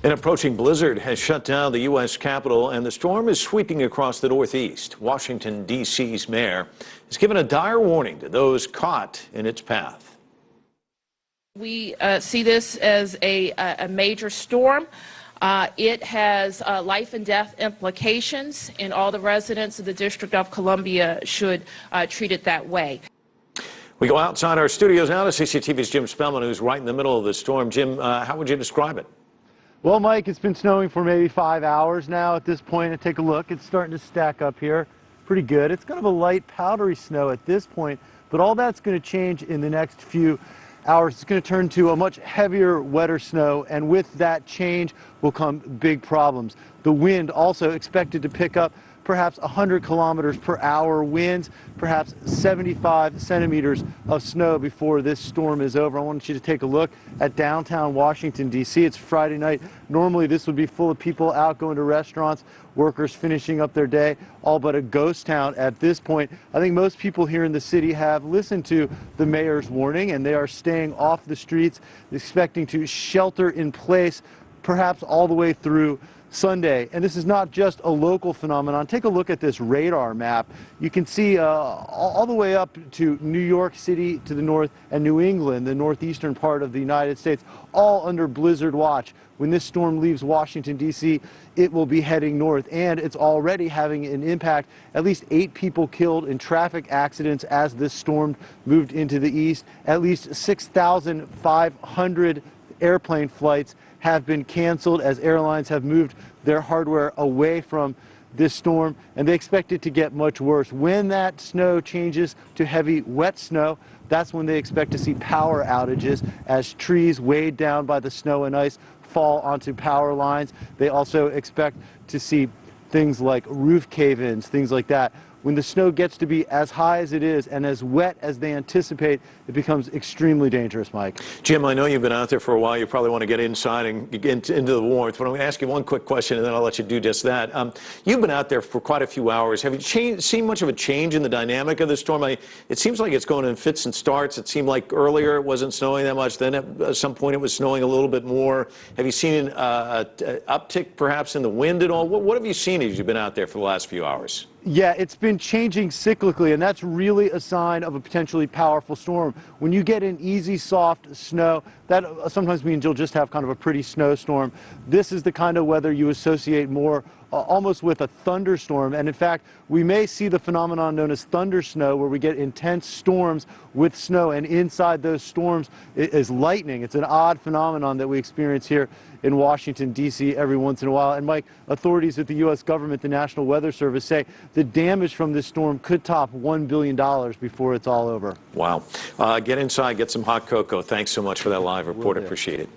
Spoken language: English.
An approaching blizzard has shut down the U.S. Capitol, and the storm is sweeping across the Northeast. Washington, D.C.'s mayor has given a dire warning to those caught in its path. We see this as a major storm. It has life and death implications, and all the residents of the District of Columbia should treat it that way. We go outside our studios now to CCTV's Jim Spellman, who's right in the middle of the storm. Jim, how would you describe it? Well, Mike, it's been snowing for maybe 5 hours now at this point. And take a look. It's starting to stack up here pretty good. It's kind of a light powdery snow at this point, but all that's going to change in the next few hours. It's going to turn to a much heavier, wetter snow, and with that change will come big problems. The wind also expected to pick up perhaps 100 kilometers per hour winds, perhaps 75 centimeters of snow before this storm is over. I want you to take a look at downtown Washington, D.C. It's Friday night. Normally this would be full of people out going to restaurants, workers finishing up their day, all but a ghost town at this point. I think most people here in the city have listened to the mayor's warning, and they are staying off the streets, expecting to shelter in place perhaps all the way through Sunday. And this is not just a local phenomenon. Take a look at this radar map. You can see all the way up to New York City to the north and New England, the northeastern part of the United States, all under blizzard watch. When this storm leaves Washington, D.C., it will be heading north, and it's already having an impact. At least 8 people killed in traffic accidents as this storm moved into the east. At least 6,500 airplane flights have been canceled as airlines have moved their hardware away from this storm, and they expect it to get much worse. When that snow changes to heavy, wet snow, that's when they expect to see power outages as trees weighed down by the snow and ice fall onto power lines. They also expect to see things like roof cave-ins, things like that. When the snow gets to be as high as it is and as wet as they anticipate, it becomes extremely dangerous, Mike. Jim, I know you've been out there for a while. You probably want to get inside and get into the warmth, but I'm going to ask you one quick question, and then I'll let you do just that. You've been out there for quite a few hours. Have you seen much of a change in the dynamic of the storm? It seems like it's going in fits and starts. It seemed like earlier it wasn't snowing that much. Then at some point it was snowing a little bit more. Have you seen an uptick perhaps in the wind at all? What have you seen as you've been out there for the last few hours? Yeah, it's been changing cyclically, and that's really a sign of a potentially powerful storm. When you get an easy, soft snow, that sometimes means you'll just have kind of a pretty snowstorm. This is the kind of weather you associate more almost with a thunderstorm, and in fact, we may see the phenomenon known as thunder snow, where we get intense storms with snow, and inside those storms is lightning. It's an odd phenomenon that we experience here in Washington, D.C. every once in a while. And Mike, authorities at the U.S. government, the National Weather Service, say the damage from this storm could top $1 billion before it's all over. Wow. Get inside, get some hot cocoa. Thanks so much for that live report. Appreciate it.